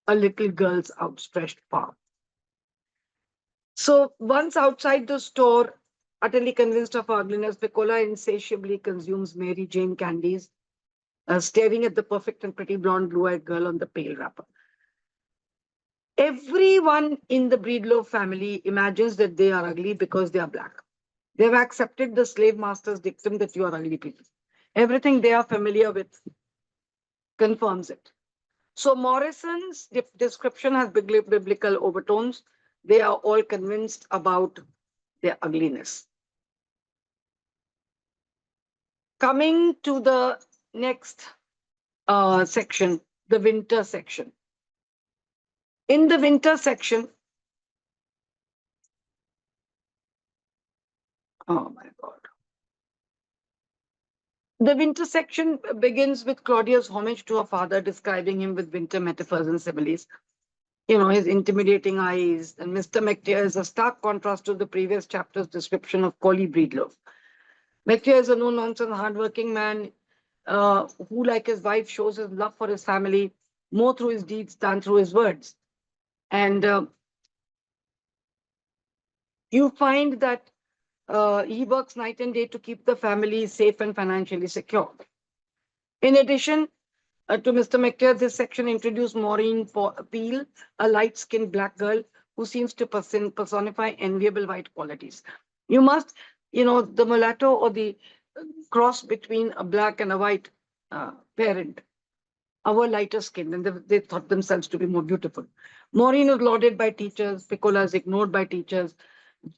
A little girl's outstretched palm. So once outside the store, utterly convinced of her ugliness, Piccola insatiably consumes Mary Jane candies, staring at the perfect and pretty blonde blue-eyed girl on the pale wrapper. Everyone in the Breedlove family imagines that they are ugly because they are black. They've accepted the slave master's dictum that you are ugly people. Everything they are familiar with confirms it. So Morrison's description has biblical overtones. They are all convinced about their ugliness. Coming to the next section, the winter section. In the winter section, oh my God. The winter section begins with Claudia's homage to her father, describing him with winter metaphors and similes. You know, his intimidating eyes. And Mr. McTeer is a stark contrast to the previous chapter's description of Collie Breedlove. McTeer is a no-nonsense, hardworking man who, like his wife, shows his love for his family more through his deeds than through his words. And you find that he works night and day to keep the family safe and financially secure. In addition to Mr. McTeer, this section introduced Maureen Peel, a light-skinned black girl who seems to personify enviable white qualities. You must, the mulatto or the cross between a black and a white parent, our lighter skin, and they thought themselves to be more beautiful. Maureen is lauded by teachers. Piccola is ignored by teachers.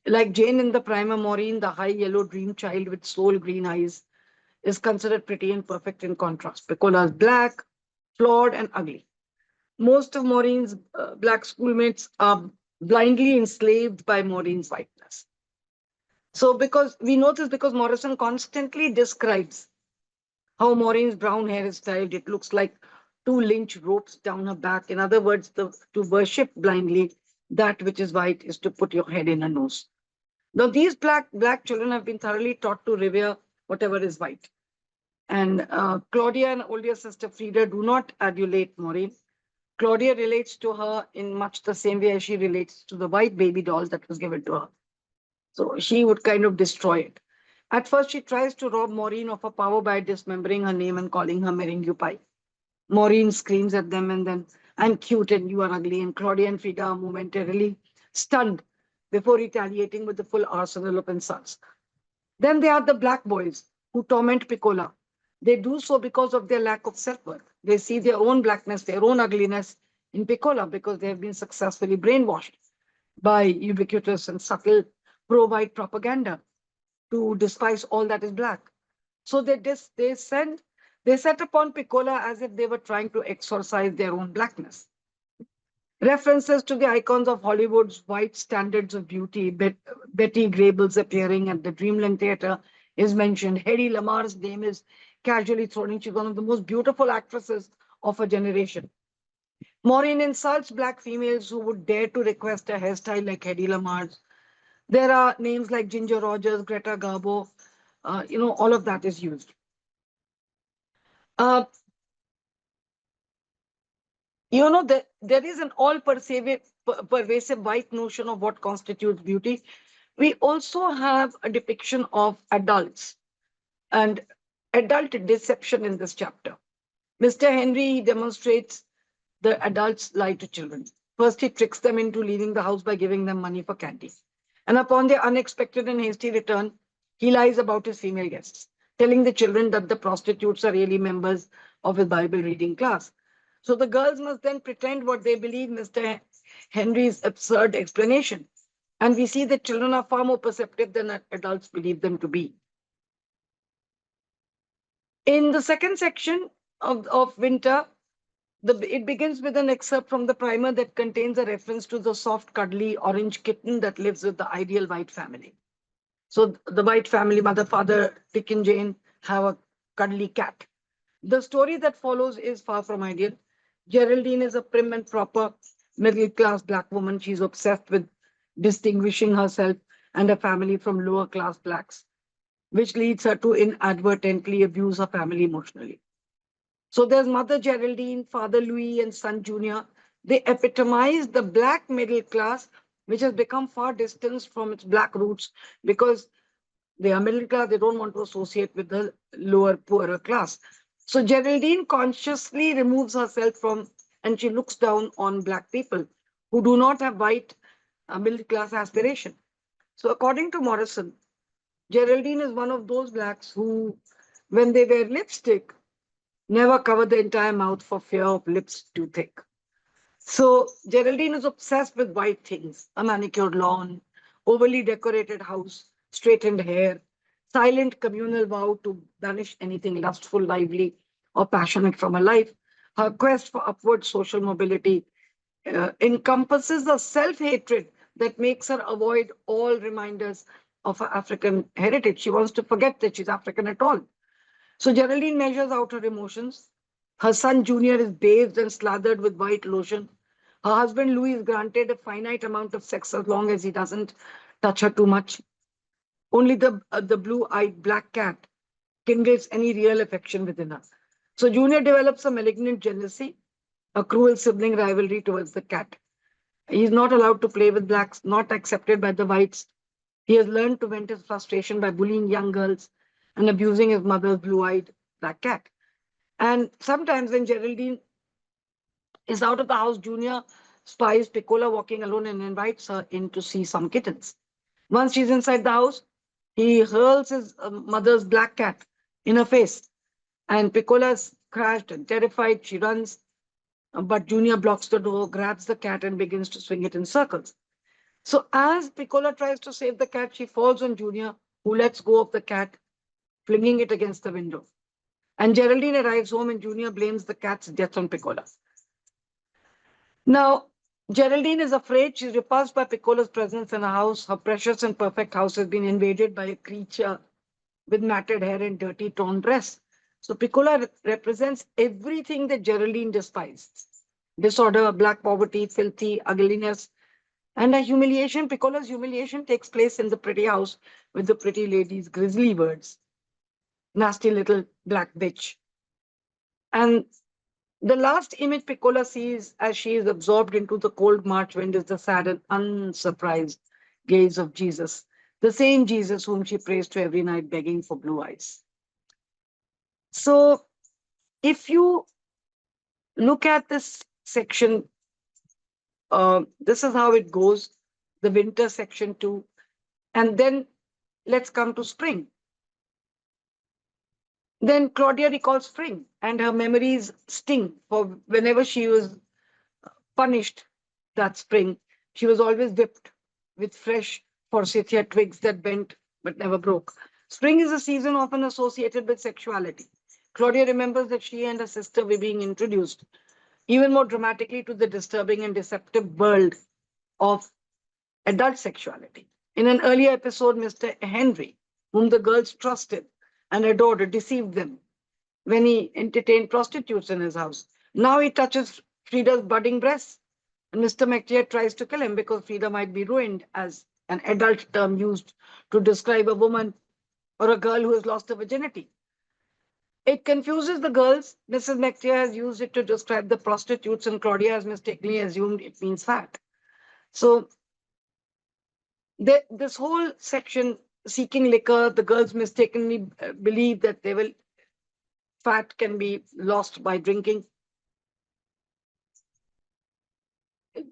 Like Jane in the primer, Maureen, the high yellow dream child with soul green eyes, is considered pretty and perfect in contrast. Piccola is black, flawed, and ugly. Most of Maureen's black schoolmates are blindly enslaved by Maureen's whiteness. So because we know this because Morrison constantly describes how Maureen's brown hair is styled. It looks like two lynch ropes down her back. In other words, to worship blindly that which is white is to put your head in a nose. Now, these black children have been thoroughly taught to revere whatever is white. And Claudia and older sister Frida do not adulate Maureen. Claudia relates to her in much the same way as she relates to the white baby doll that was given to her. So she would kind of destroy it. At first, she tries to rob Maureen of her power by dismembering her name and calling her meringue pie. Maureen screams at them and then, I'm cute and you are ugly. And Claudia and Frida are momentarily stunned before retaliating with the full arsenal of insults. Then there are the black boys who torment Piccola. They do so because of their lack of self-worth. They see their own blackness, their own ugliness in Piccola because they have been successfully brainwashed by ubiquitous and subtle pro-white propaganda to despise all that is black. So they set upon Piccola as if they were trying to exorcise their own blackness. References to the icons of Hollywood's white standards of beauty, Betty Grable's appearing at the Dreamland Theatre is mentioned. Hedy Lamar's name is casually thrown in. She's one of the most beautiful actresses of her generation. Maureen insults black females who would dare to request a hairstyle like Hedy Lamar's. There are names like Ginger Rogers, Greta Garbo. All of that is used. There is an all-pervasive white notion of what constitutes beauty. We also have a depiction of adults and adult deception in this chapter. Mr. Henry demonstrates the adults lie to children. First, he tricks them into leaving the house by giving them money for candy. And upon their unexpected and hasty return, he lies about his female guests, telling the children that the prostitutes are really members of his Bible reading class. So the girls must then pretend what they believe Mr. Henry's absurd explanation. And we see that children are far more perceptive than adults believe them to be. In the second section of Winter, it begins with an excerpt from the primer that contains a reference to the soft, cuddly orange kitten that lives with the ideal white family. So the white family, mother, father, Dick and Jane, have a cuddly cat. The story that follows is far from ideal. Geraldine is a prim and proper middle-class black woman. She's obsessed with distinguishing herself and her family from lower-class blacks, which leads her to inadvertently abuse her family emotionally. So there's Mother Geraldine, Father Louis, and Son Junior. They epitomize the black middle class, which has become far distanced from its black roots because they are middle class. They don't want to associate with the lower, poorer class. So Geraldine consciously removes herself from, and she looks down on black people who do not have white middle class aspiration. So according to Morrison, Geraldine is one of those blacks who, when they wear lipstick, never cover the entire mouth for fear of lips too thick. So Geraldine is obsessed with white things: a manicured lawn, overly decorated house, straightened hair, silent communal vow to banish anything lustful, lively, or passionate from her life. Her quest for upward social mobility encompasses a self hatred that makes her avoid all reminders of her African heritage. She wants to forget that she's African at all. So Geraldine measures out her emotions. Her son Junior is bathed and slathered with white lotion. Her husband Louis is granted a finite amount of sex as long as he doesn't touch her too much. Only the blue-eyed black cat kindles any real affection within her. So Junior develops a malignant jealousy, a cruel sibling rivalry towards the cat. He is not allowed to play with blacks, not accepted by the whites. He has learned to vent his frustration by bullying young girls and abusing his mother's blue-eyed black cat. And sometimes when Geraldine is out of the house, Junior spies Piccola walking alone and invites her in to see some kittens. Once she's inside the house, he hurls his mother's black cat in her face. And Piccola's crashed and terrified. She runs, but Junior blocks the door, grabs the cat, and begins to swing it in circles. So as Piccola tries to save the cat, she falls on Junior, who lets go of the cat, flinging it against the window. And Geraldine arrives home and Junior blames the cat's death on Piccola. Now, Geraldine is afraid. She's repulsed by Piccola's presence in her house. Her precious and perfect house has been invaded by a creature with matted hair and dirty torn dress. So Piccola represents everything that Geraldine despises: disorder, black poverty, filthy, ugliness, and a humiliation. Piccola's humiliation takes place in the pretty house with the pretty lady's grisly words: nasty little black bitch. And the last image Piccola sees as she is absorbed into the cold March wind is the sad and unsurprised gaze of Jesus, the same Jesus whom she prays to every night, begging for blue eyes. So, if you look at this section, this is how it goes: the winter section too. And then let's come to spring. Then Claudia recalls spring, and her memories sting, for whenever she was punished that spring, she was always whipped with fresh forsythia twigs that bent but never broke. Spring is a season often associated with sexuality. Claudia remembers that she and her sister were being introduced even more dramatically to the disturbing and deceptive world of adult sexuality. In an earlier episode, Mr. Henry, whom the girls trusted and adored, deceived them when he entertained prostitutes in his house. Now he touches Frida's budding breasts, and Mr. McTeer tries to kill him because Frida might be ruined, as an adult term used to describe a woman or a girl who has lost her virginity. It confuses the girls. Mrs. McTeer has used it to describe the prostitutes, and Claudia has mistakenly assumed it means fat. So this whole section, seeking liquor, the girls mistakenly believe that they will fat can be lost by drinking.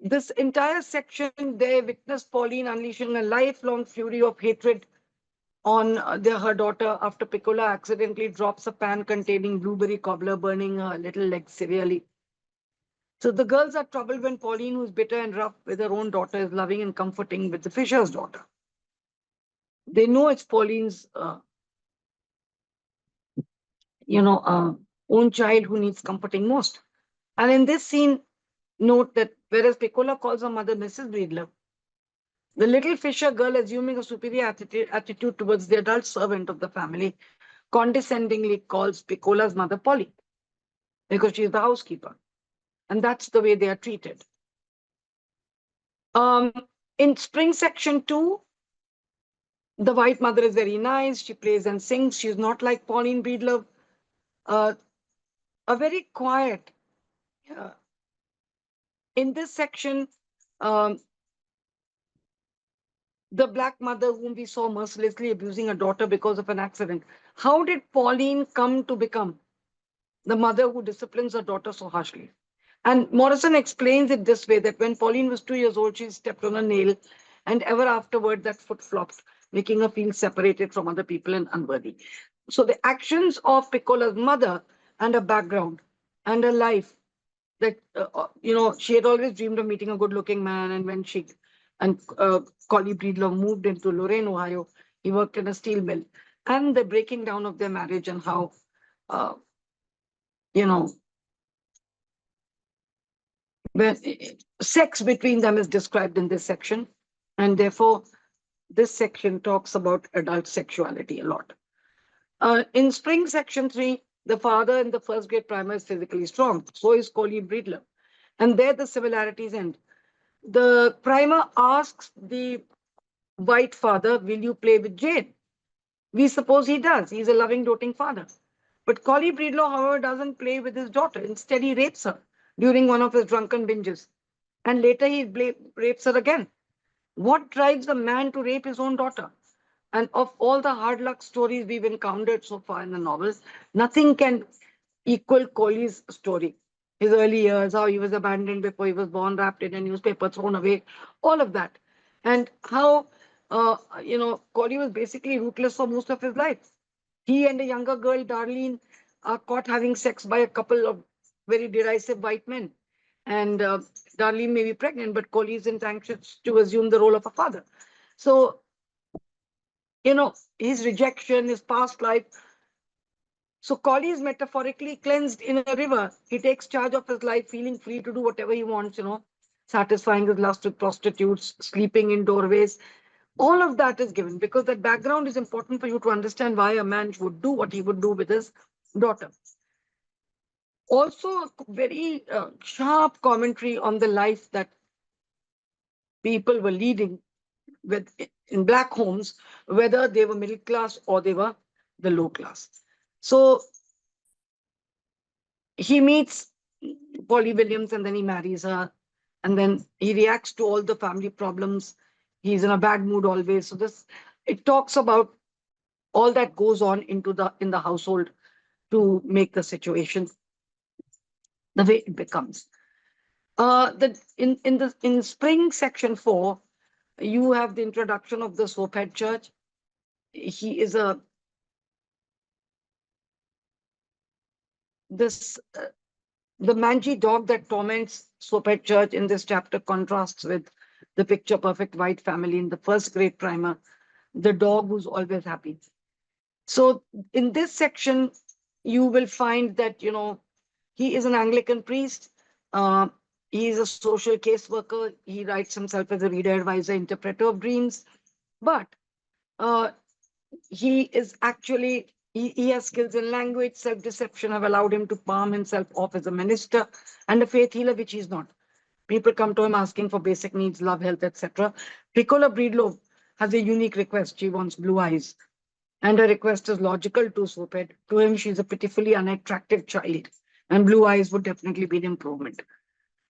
This entire section, they witness Pauline unleashing a lifelong fury of hatred on her daughter after Piccola accidentally drops a pan containing blueberry cobbler, burning her little leg severely. So the girls are troubled when Pauline, who's bitter and rough with her own daughter, is loving and comforting with the fisher's daughter. They know it's Pauline's, own child who needs comforting most. And in this scene, note that whereas Piccola calls her mother Mrs. Breedlove, the little fisher girl, assuming a superior attitude towards the adult servant of the family, condescendingly calls Piccola's mother Polly because she's the housekeeper. And that's the way they are treated. In spring section 2, the white mother is very nice. She plays and sings. She's not like Pauline Breedlove, a very quiet. In this section, the black mother whom we saw mercilessly abusing her daughter because of an accident. How did Pauline come to become the mother who disciplines her daughter so harshly? And Morrison explains it this way: that when Pauline was 2 years old, she stepped on a nail, and ever afterward that foot flopped. making her feel separated from other people and unworthy. So the actions of Piccola's mother and her background and her life, that she had always dreamed of meeting a good-looking man, and when she and Collie Breedlove moved into Lorain, Ohio, he worked in a steel mill, and the breaking down of their marriage and how uh, you know when sex between them is described in this section, and therefore this section talks about adult sexuality a lot. In Spring Section 3, the father in the first grade primer is physically strong. So is Collie Breedlove. And there the similarities end. The primer asks the white father, will you play with Jane? We suppose he does. He's a loving, doting father. But Collie Breedlove, however, doesn't play with his daughter. Instead, he rapes her during one of his drunken binges. And later he rapes her again. What drives a man to rape his own daughter? And of all the hard luck stories we've encountered so far in the novels, nothing can equal Collie's story. His early years, how he was abandoned before he was born, wrapped in a newspaper, thrown away, all of that. And how, Collie was basically rootless for most of his life. He and a younger girl, Darlene, are caught having sex by a couple of very derisive white men. And Darlene may be pregnant, but Collie isn't anxious to assume the role of a father. So, his rejection, his past life. So Collie is metaphorically cleansed in a river. He takes charge of his life, feeling free to do whatever he wants, satisfying his lust with prostitutes, sleeping in doorways. All of that is given because that background is important for you to understand why a man would do what he would do with his daughter. Also, a very sharp commentary on the life that people were leading in black homes, whether they were middle class or they were the low class. So he meets Polly Williams and then he marries her, and then he reacts to all the family problems. He's in a bad mood always. So it talks about all that goes on in the household to make the situation the way it becomes. In Spring Section 4, you have the introduction of the Soaphead Church. He is the mangy dog that torments Soaphead Church in this chapter contrasts with the picture perfect white family in the first grade primer, the dog who's always happy. So in this section, you will find that, he is an Anglican priest. He is a social caseworker. He writes himself as a reader, advisor, interpreter of dreams. But he is actually, he has skills in language, self-deception have allowed him to palm himself off as a minister and a faith healer, which he's not. People come to him asking for basic needs, love, health, etc. Piccola Breedlove has a unique request. She wants blue eyes. And her request is logical to Soaphead. To him, she's a pitifully unattractive child. And blue eyes would definitely be an improvement.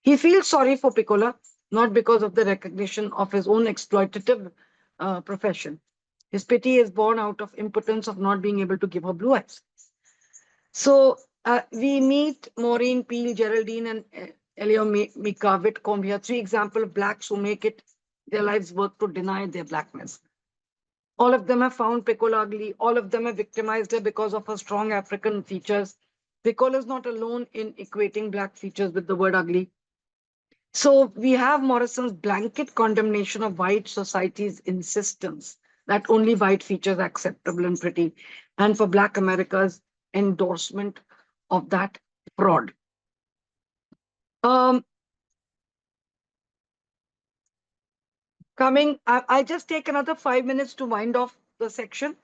He feels sorry for Piccola, not because of the recognition of his own exploitative profession. His pity is born out of impotence of not being able to give her blue eyes. So we meet Maureen, Peel, Geraldine, and Elio Mika Whitcomb here, 3 examples of blacks who make it their lives work to deny their blackness. All of them have found Piccola ugly. All of them have victimized her because of her strong African features. Piccola is not alone in equating black features with the word ugly. So we have Morrison's blanket condemnation of white society's insistence that only white features are acceptable and pretty, and for Black America's endorsement of that fraud. I just take another 5 minutes to wind off the section.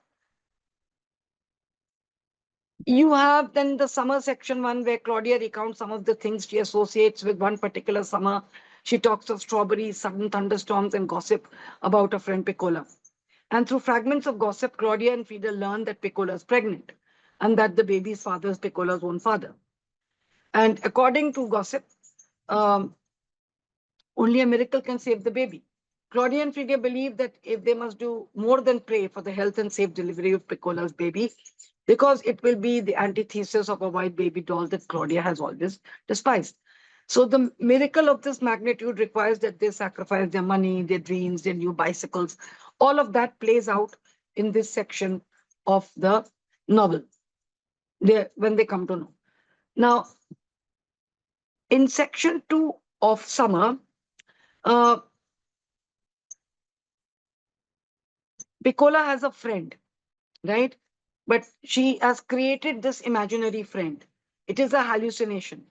You have then the summer section 1, where Claudia recounts some of the things she associates with one particular summer. She talks of strawberries, sudden thunderstorms, and gossip about her friend Piccola. And through fragments of gossip, Claudia and Frida learn that Piccola is pregnant and that the baby's father is Piccola's own father. And according to gossip, only a miracle can save the baby. Claudia and Frida believe that if they must do more than pray for the health and safe delivery of Piccola's baby, because it will be the antithesis of a white baby doll that Claudia has always despised. So the miracle of this magnitude requires that they sacrifice their money, their dreams, their new bicycles, All of that plays out in this section of the novel, when they come to know. Now, in section 2 of Summer, uh, Piccola has a friend, right? But she has created this imaginary friend. It is a hallucination.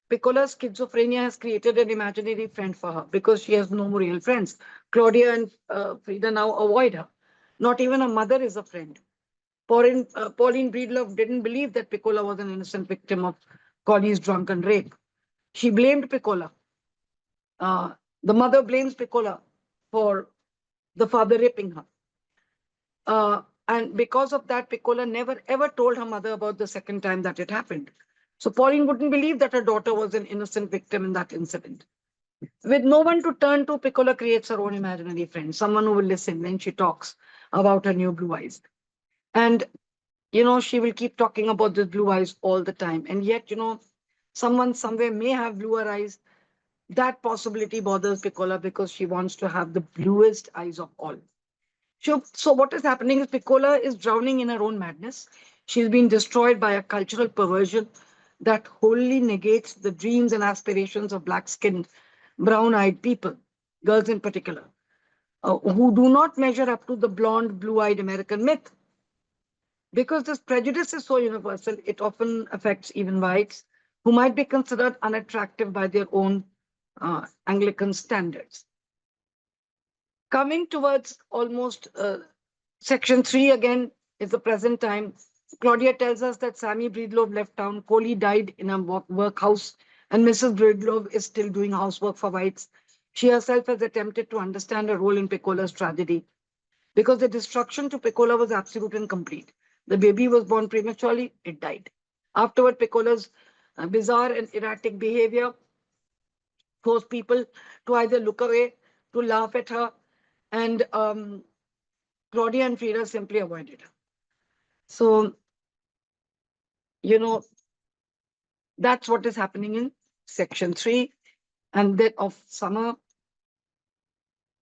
Piccola's schizophrenia has created an imaginary friend for her because she has no more real friends. Claudia and Frida now avoid her. Not even her mother is a friend. Pauline Breedlove didn't believe that Piccola was an innocent victim of Collie's drunken rape. She blamed Piccola. Uh, the mother blames Piccola for the father raping her. And because of that, Piccola never ever told her mother about the second time that it happened. So Pauline wouldn't believe that her daughter was an innocent victim in that incident. With no one to turn to, Piccola creates her own imaginary friend, someone who will listen when she talks about her new blue eyes. And, she will keep talking about the blue eyes all the time. And yet, someone somewhere may have bluer eyes. That possibility bothers Piccola because she wants to have the bluest eyes of all. So what is happening is Piccola is drowning in her own madness. She's been destroyed by a cultural perversion that wholly negates the dreams and aspirations of black-skinned, brown-eyed people, girls in particular, who do not measure up to the blonde, blue-eyed American myth. Because this prejudice is so universal, it often affects even whites who might be considered unattractive by their own Anglican standards. Coming towards almost section 3 again is the present time. Claudia tells us that Sammy Breedlove left town, Coley died in a workhouse, and Mrs. Breedlove is still doing housework for whites. She herself has attempted to understand her role in Piccola's tragedy because the destruction to Piccola was absolute and complete. The baby was born prematurely, it died. Afterward, Piccola's bizarre and erratic behavior forced people to either look away, to laugh at her, and Claudia and Frida simply avoided her. So, that's what is happening in section 3 and then of Summer.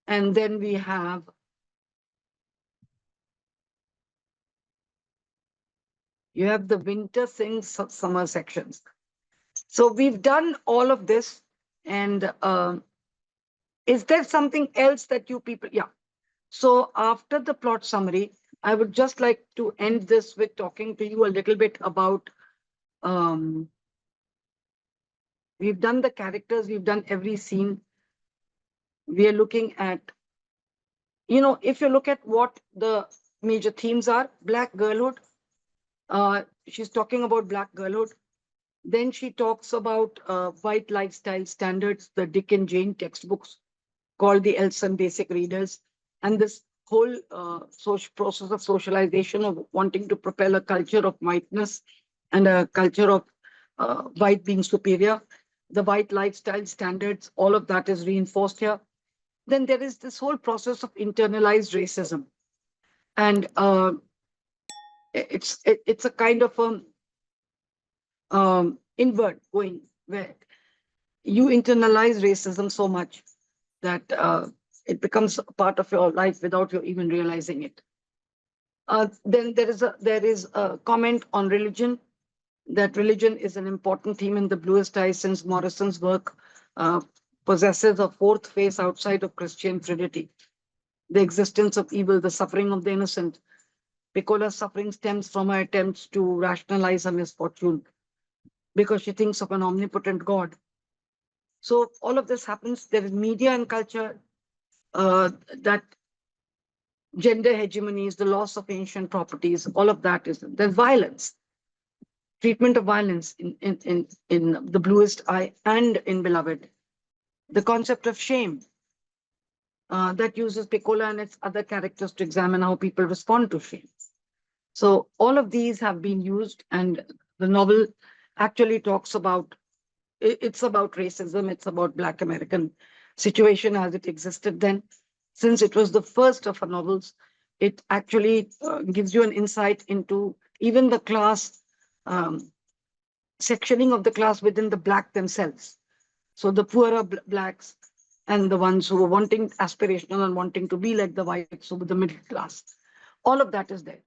And then we have the winter sings summer sections. So we've done all of this. And is there something else that you people? Yeah. So after the plot summary, I would just like to end this with talking to you a little bit about, we've done the characters, we've done every scene. We are looking at, if you look at what the major themes are, Black girlhood. She's talking about Black girlhood. Then she talks about white lifestyle standards, the Dick and Jane textbooks called the Elson Basic Readers, and this whole process of socialization of wanting to propel a culture of whiteness and a culture of white being superior. The white lifestyle standards, all of that is reinforced here. Then there is this whole process of internalized racism. And it's a kind of inward going where you internalize racism so much that it becomes a part of your life without you even realizing it. Then there is a comment on religion, that religion is an important theme in the Bluest Eye, since Morrison's work possesses a fourth face outside of Christian Trinity. The existence of evil, the suffering of the innocent. Piccola's suffering stems from her attempts to rationalize her misfortune because she thinks of an omnipotent God. So all of this happens. There is media and culture, that gender hegemonies, the loss of ancient properties, all of that is, there's violence, treatment of violence in the Bluest Eye and in Beloved. The concept of shame that uses Piccola and its other characters to examine how people respond to shame. So all of these have been used, and the novel actually talks about, it's about racism, it's about Black American situation as it existed then. Since it was the first of her novels, it actually gives you an insight into even the class, sectioning of the class within the Black themselves. So the poorer Blacks and the ones who were wanting aspirational and wanting to be like the whites, who were the middle class. All of that is there.